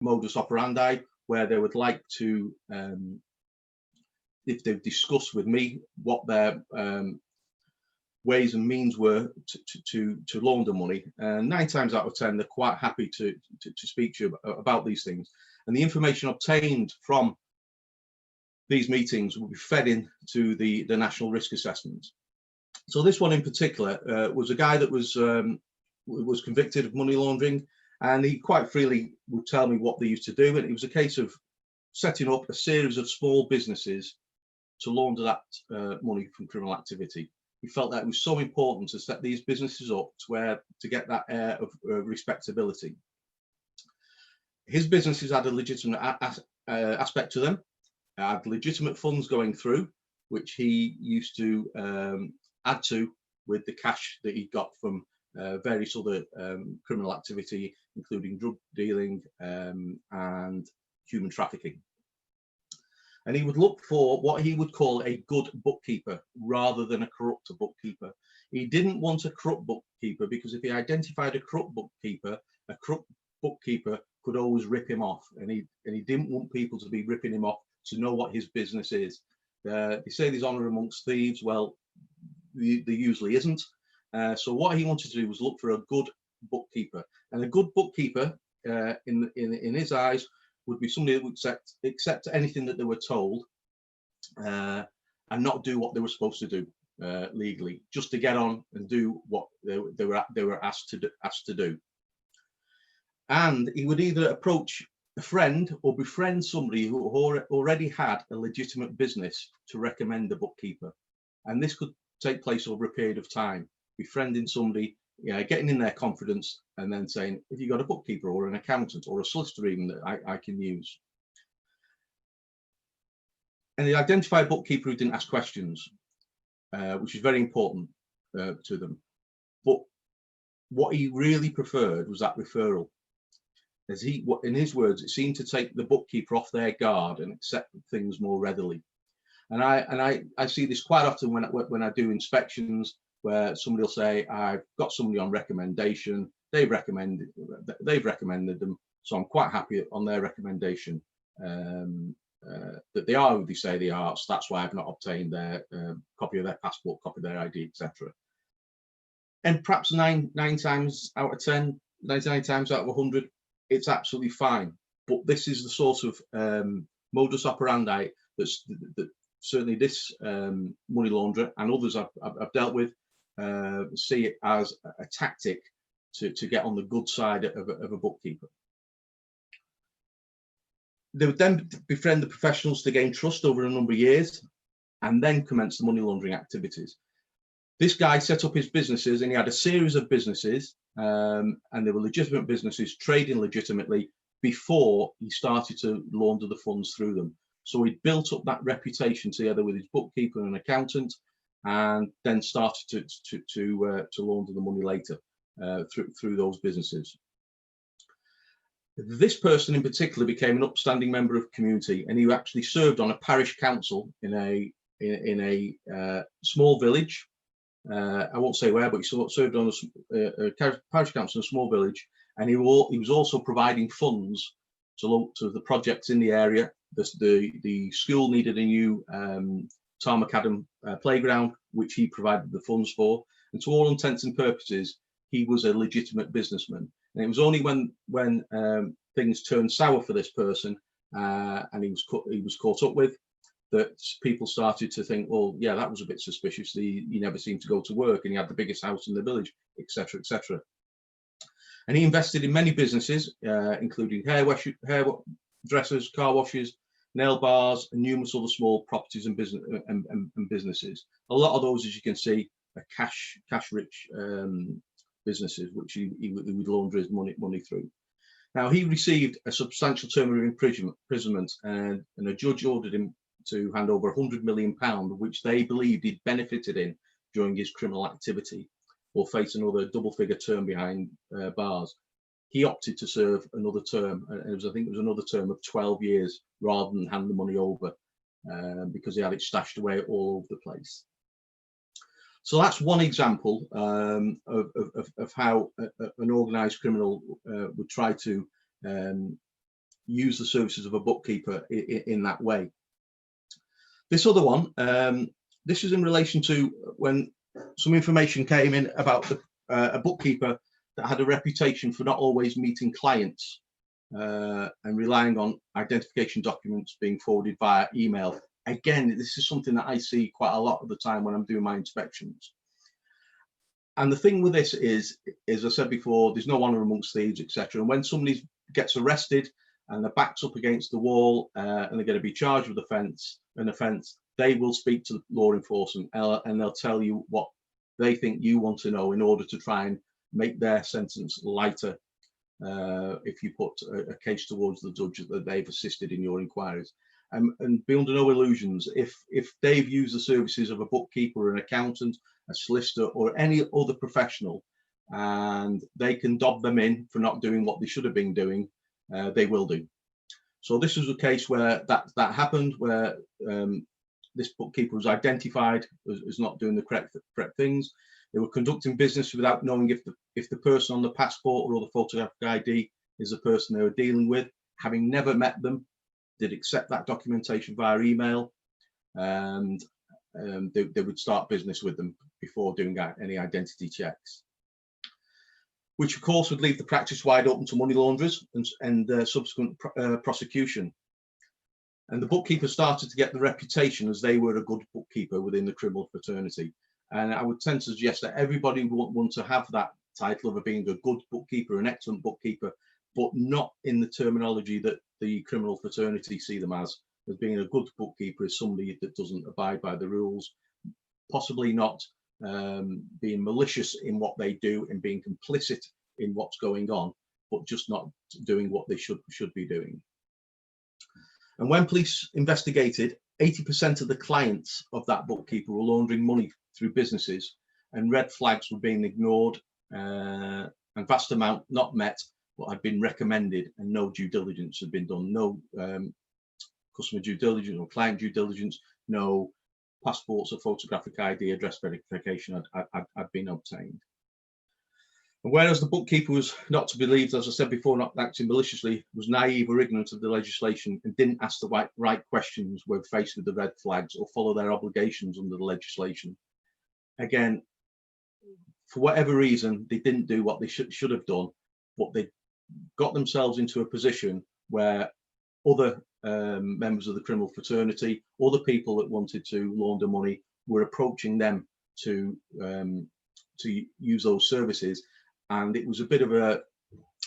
modus operandi, where they would like to, if they've discussed with me what their ways and means were to launder money, and 9 times out of 10 they're quite happy to speak to you about these things. And the information obtained from these meetings will be fed into the national risk assessment. So this one in particular was a guy that was convicted of money laundering, and he quite freely would tell me what they used to do, and it was a case of setting up a series of small businesses to launder that money from criminal activity. He felt that it was so important to set these businesses up to get that air of respectability. His businesses had a legitimate aspect to them, had legitimate funds going through, which he used to add to with the cash that he got from various other criminal activity, including drug dealing and human trafficking. And he would look for what he would call a good bookkeeper rather than a corrupt bookkeeper. He didn't want a corrupt bookkeeper because if he identified a corrupt bookkeeper could always rip him off, and he didn't want people to be ripping him off to know what his business is. They say there's honour amongst thieves. Well, there usually isn't. So what he wanted to do was look for a good bookkeeper, and a good bookkeeper in his eyes would be somebody that would accept anything that they were told and not do what they were supposed to do legally, just to get on and do what they were asked to do. And he would either approach a friend or befriend somebody who already had a legitimate business to recommend a bookkeeper. And this could take place over a period of time, befriending somebody, getting in their confidence, and then saying, if you've got a bookkeeper or an accountant or a solicitor even that I can use. And they identify a bookkeeper who didn't ask questions, which is very important to them. But what he really preferred was that referral. As in his words, it seemed to take the bookkeeper off their guard and accept things more readily. And I see this quite often when I do inspections, where somebody will say, I've got somebody on recommendation, they've recommended them, so I'm quite happy on their recommendation that they are who they say they are, so that's why I've not obtained their copy of their passport, copy of their ID, etc. And perhaps 99 times out of 100, it's absolutely fine. But this is the sort of modus operandi that certainly this money launderer and others I've dealt with see it as a tactic to get on the good side of a bookkeeper. They would then befriend the professionals to gain trust over a number of years and then commence the money laundering activities. This guy set up his businesses, and he had a series of businesses, and they were legitimate businesses trading legitimately before he started to launder the funds through them. So he built up that reputation together with his bookkeeper and accountant, and then started to launder the money later through those businesses. This person in particular became an upstanding member of the community, and he actually served on a parish council in a small village. I won't say where, but he served on a parish council in a small village, and he was also providing funds to the projects in the area. The school needed a new Tarmacadam playground, which he provided the funds for, and to all intents and purposes, he was a legitimate businessman. And it was only when things turned sour for this person and he was caught up with, that people started to think, well, yeah, that was a bit suspicious. He never seemed to go to work, and he had the biggest house in the village, etc., etc. And he invested in many businesses, including hairdressers, car washes, nail bars, and numerous other small properties and businesses. A lot of those, as you can see, are cash-rich businesses, which he would launder his money through. Now, he received a substantial term of imprisonment, and a judge ordered him to hand over £100 million, which they believed he'd benefited in during his criminal activity, or face another double-figure term behind bars. He opted to serve another term, and I think it was another term of 12 years rather than hand the money over, because he had it stashed away all over the place. So that's one example of how an organised criminal would try to use the services of a bookkeeper in that way. This other one, this is in relation to when some information came in about a bookkeeper that had a reputation for not always meeting clients and relying on identification documents being forwarded via email. Again, this is something that I see quite a lot of the time when I'm doing my inspections. And the thing with this is, as I said before, there's no honor amongst thieves, etc. And when somebody gets arrested and their back's up against the wall and they're going to be charged with an offence, they will speak to law enforcement and they'll tell you what they think you want to know in order to try and make their sentence lighter if you put a case towards the judge that they've assisted in your inquiries. And be under no illusions, if they've used the services of a bookkeeper, an accountant, a solicitor, or any other professional, and they can dob them in for not doing what they should have been doing, they will do. So this was a case where that happened, where this bookkeeper was identified as not doing the correct things. They were conducting business without knowing if the person on the passport or the photographic ID is the person they were dealing with. Having never met them, they'd accept that documentation via email, and they would start business with them before doing any identity checks, which of course would leave the practice wide open to money launderers and subsequent prosecution. And the bookkeeper started to get the reputation as they were a good bookkeeper within the criminal fraternity. And I would tend to suggest that everybody would want to have that title of being a good bookkeeper, an excellent bookkeeper, but not in the terminology that the criminal fraternity see them as being a good bookkeeper is somebody that doesn't abide by the rules, possibly not being malicious in what they do and being complicit in what's going on, but just not doing what they should be doing. And when police investigated, 80% of the clients of that bookkeeper were laundering money through businesses, and red flags were being ignored, and vast amount not met what had been recommended, and no due diligence had been done. No customer due diligence or client due diligence, no passports or photographic ID address verification had been obtained. And whereas the bookkeeper was not to be believed, as I said before, not acting maliciously, was naive or ignorant of the legislation and didn't ask the right questions when faced with the red flags or follow their obligations under the legislation. Again, for whatever reason, they didn't do what they should have done, but they got themselves into a position where other members of the criminal fraternity, other people that wanted to launder money, were approaching them to use those services. And it was a bit of a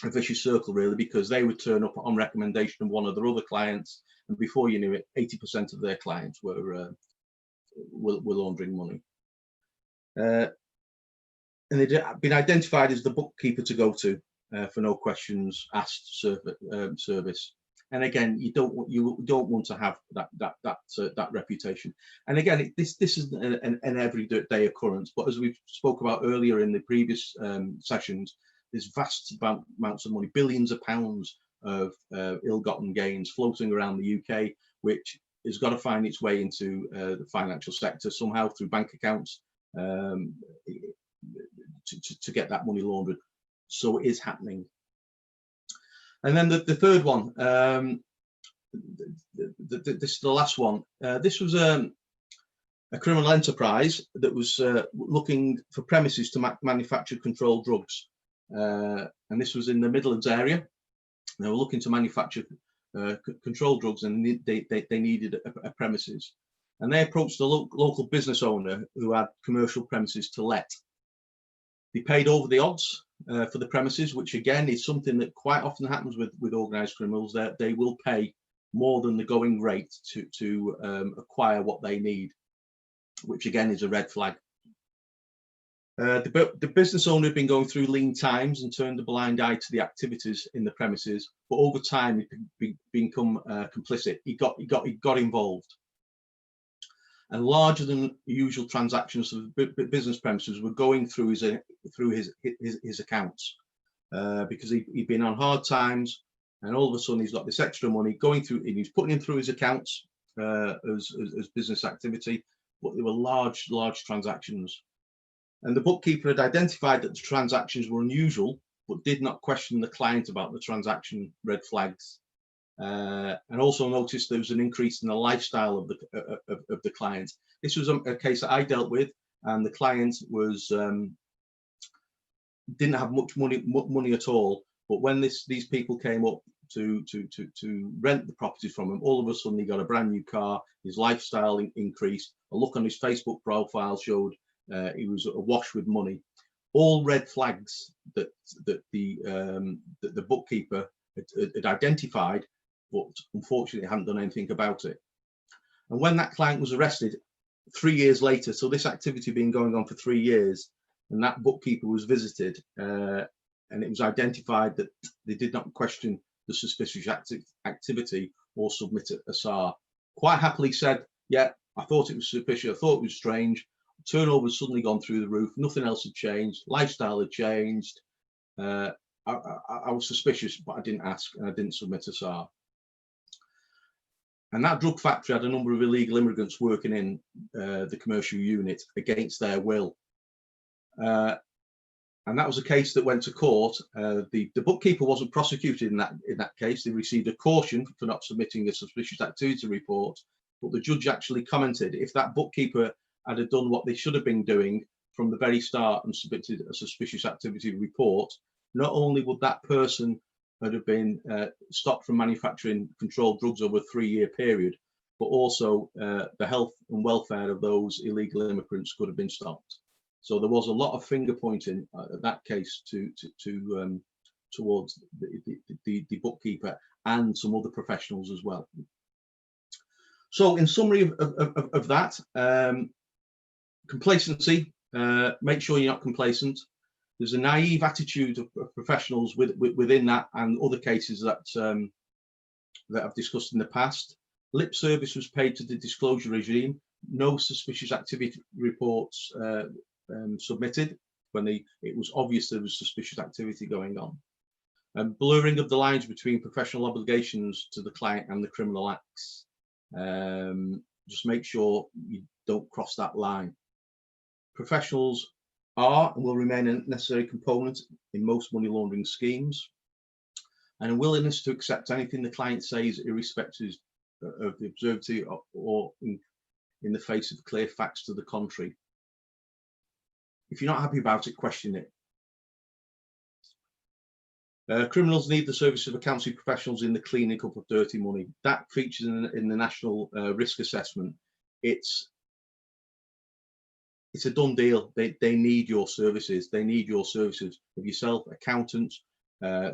vicious circle, really, because they would turn up on recommendation of one of their other clients, and before you knew it, 80% of their clients were laundering money. And they'd been identified as the bookkeeper to go to for no questions asked service. And again, you don't want to have that reputation. And again, this isn't an everyday occurrence, but as we've spoke about earlier in the previous sessions, there's vast amounts of money, billions of pounds of ill-gotten gains floating around the UK, which has got to find its way into the financial sector somehow through bank accounts to get that money laundered. So it is happening. And then the third one, this is the last one. This was a criminal enterprise that was looking for premises to manufacture controlled drugs. And this was in the Midlands area. They were looking to manufacture controlled drugs, and they needed a premises. And they approached the local business owner who had commercial premises to let. They paid over the odds for the premises, which again is something that quite often happens with organised criminals. That they will pay more than the going rate to acquire what they need, which again is a red flag. The business owner had been going through lean times and turned a blind eye to the activities in the premises, but over time he'd become complicit. He got involved. And larger than usual transactions of business premises were going through his accounts because he'd been on hard times, and all of a sudden he's got this extra money going through, and he's putting in through his accounts as business activity, but they were large transactions. And the bookkeeper had identified that the transactions were unusual, but did not question the client about the transaction red flags. and also noticed there was an increase in the lifestyle of the client. This was a case that I dealt with, and the client was didn't have much money at all. But when these people came up to rent the properties from him, all of a sudden he got a brand new car. His lifestyle increased. A look on his Facebook profile showed he was awash with money. All red flags that the bookkeeper had identified, but unfortunately hadn't done anything about it. And when that client was arrested 3 years later, so this activity had been going on for 3 years, and that bookkeeper was visited, and it was identified that they did not question the suspicious activity or submit a SAR. Quite happily said, yeah, I thought it was suspicious, I thought it was strange. Turnover had suddenly gone through the roof, nothing else had changed, lifestyle had changed. I was suspicious, but I didn't ask, and I didn't submit a SAR. And that drug factory had a number of illegal immigrants working in the commercial unit against their will. And that was a case that went to court. The bookkeeper wasn't prosecuted in that case. They received a caution for not submitting a suspicious activity report, but the judge actually commented, if that bookkeeper had done what they should have been doing from the very start and submitted a suspicious activity report, not only would that person have been stopped from manufacturing controlled drugs over a 3-year period, but also the health and welfare of those illegal immigrants could have been stopped. So there was a lot of finger pointing at that case towards the bookkeeper and some other professionals as well. So in summary of that, complacency, make sure you're not complacent. There's a naive attitude of professionals within that and other cases that I've discussed in the past. Lip service was paid to the disclosure regime. No suspicious activity reports submitted when it was obvious there was suspicious activity going on. And blurring of the lines between professional obligations to the client and the criminal acts. Just make sure you don't cross that line. Professionals are and will remain a necessary component in most money laundering schemes, and a willingness to accept anything the client says, irrespective of the absurdity or in the face of clear facts to the contrary. If you're not happy about it, question it. Criminals need the service of accounting professionals in the cleaning up of dirty money. That features in the national risk assessment. It's a done deal. They need your services. They need your services of yourself, accountants,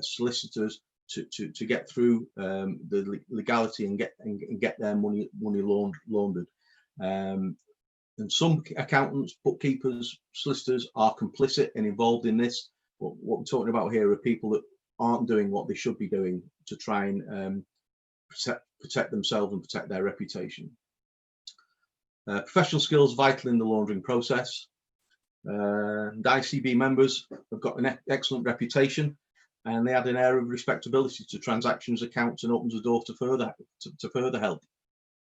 solicitors to get through the legality and get their money laundered. And some accountants, bookkeepers, solicitors are complicit and involved in this. But what we're talking about here are people that aren't doing what they should be doing to try and protect themselves and protect their reputation. Professional skills vital in the laundering process. The ICB members have got an excellent reputation, and they add an air of respectability to transactions, accounts, and opens the door to further help.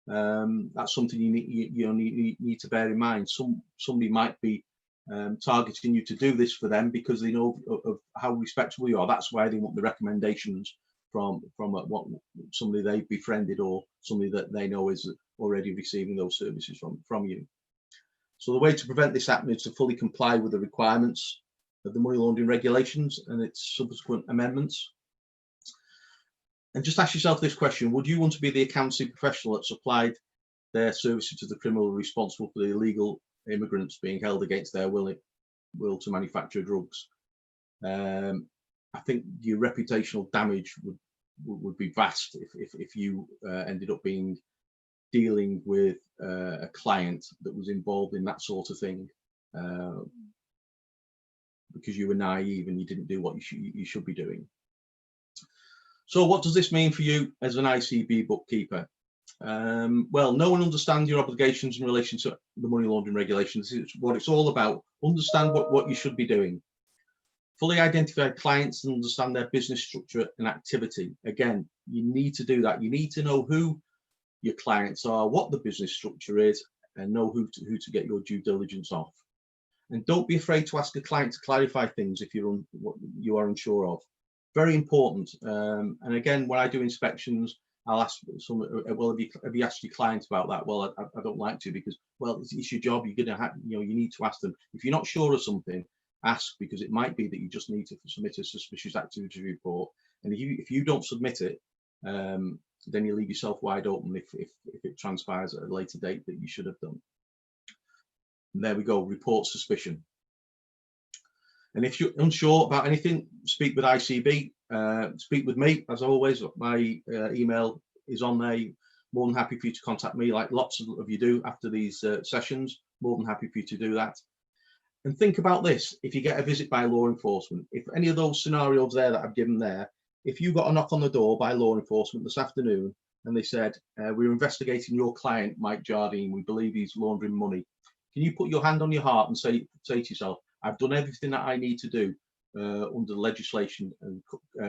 That's something you need to bear in mind. Somebody might be targeting you to do this for them because they know of how respectable you are. That's why they want the recommendations from somebody they've befriended or somebody that they know is already receiving those services from you. So the way to prevent this happening is to fully comply with the requirements of the money laundering regulations and its subsequent amendments. And just ask yourself this question: would you want to be the accounting professional that supplied their services to the criminal responsible for the illegal immigrants being held against their will to manufacture drugs? I think your reputational damage would be vast if you ended up dealing with a client that was involved in that sort of thing because you were naive and you didn't do what you should be doing. So what does this mean for you as an ICB bookkeeper? Well, know and understand your obligations in relation to the money laundering regulations. It's what it's all about. Understand what you should be doing. Fully identify clients and understand their business structure and activity. Again, you need to do that. You need to know who your clients are, what the business structure is, and know who to get your due diligence off. And don't be afraid to ask a client to clarify things if you are unsure of. Very important. And again, when I do inspections, I'll ask someone, well, have you asked your client about that? Well, I don't like to, because, well, it's your job. You're gonna have, you need to ask them. If you're not sure of something, ask, because it might be that you just need to submit a suspicious activity report, and if you don't submit it, then you leave yourself wide open if it transpires at a later date that you should have done. And there we go, report suspicion. And if you're unsure about anything, speak with ICB, speak with me, as always. My email is on there. More than happy for you to contact me, like lots of you do after these sessions. More than happy for you to do that. And think about this: if you get a visit by law enforcement, if any of those scenarios there that I've given there, if you got a knock on the door by law enforcement this afternoon and they said, we're investigating your client, Mike Jardine, we believe he's laundering money, can you put your hand on your heart and say to yourself, I've done everything that I need to do under the legislation, and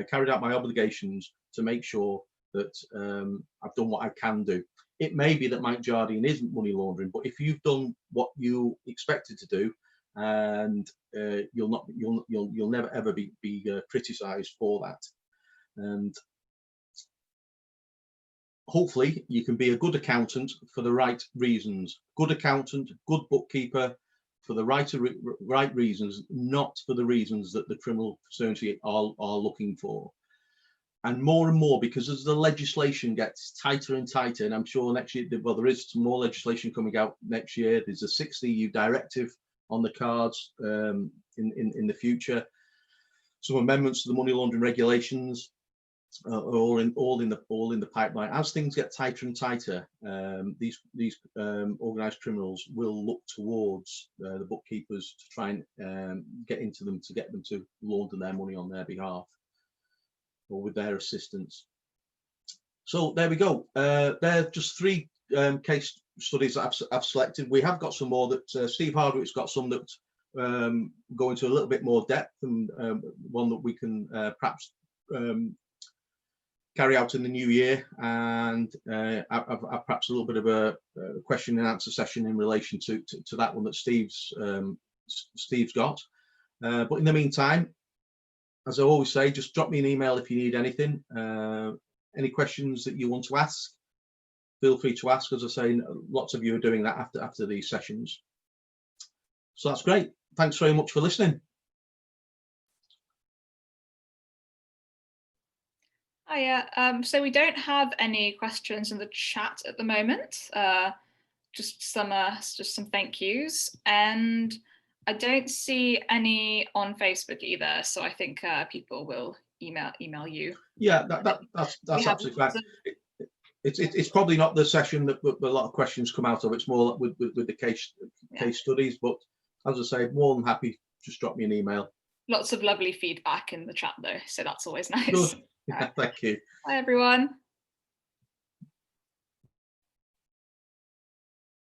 carried out my obligations to make sure that I've done what I can do. It may be that Mike Jardine isn't money laundering, but if you've done what you expected to do, and you'll never ever be criticised for that. And hopefully you can be a good accountant for the right reasons. Good accountant, good bookkeeper, for the right reasons, not for the reasons that the criminal fraternity are looking for. And more, because as the legislation gets tighter and tighter, and I'm sure next year, well, there is some more legislation coming out next year. There's a 6th EU directive on the cards in the future. Some amendments to the money laundering regulations are all in the pipeline. As things get tighter and tighter, these organised criminals will look towards the bookkeepers to try and get them to launder their money on their behalf, or with their assistance. So there we go. They're just 3 case studies that I've selected. We have got some more that Steve Hardwick's got some that go into a little bit more depth, and one that we can perhaps carry out in the new year, and I've perhaps a little bit of a question and answer session in relation to that one that Steve's got. But in the meantime, as I always say, just drop me an email if you need anything. Any questions that you want to ask, feel free to ask. As I say, lots of you are doing that after these sessions. So that's great. Thanks very much for listening. Hiya. So we don't have any questions in the chat at the moment. Just some thank yous, and I don't see any on Facebook either. So I think people will email you. Yeah, that's absolutely fine. It's probably not the session that a lot of questions come out of. It's more with the case studies. But as I say, more than happy. Just drop me an email. Lots of lovely feedback in the chat though, so that's always nice. Good. Thank you. Bye everyone.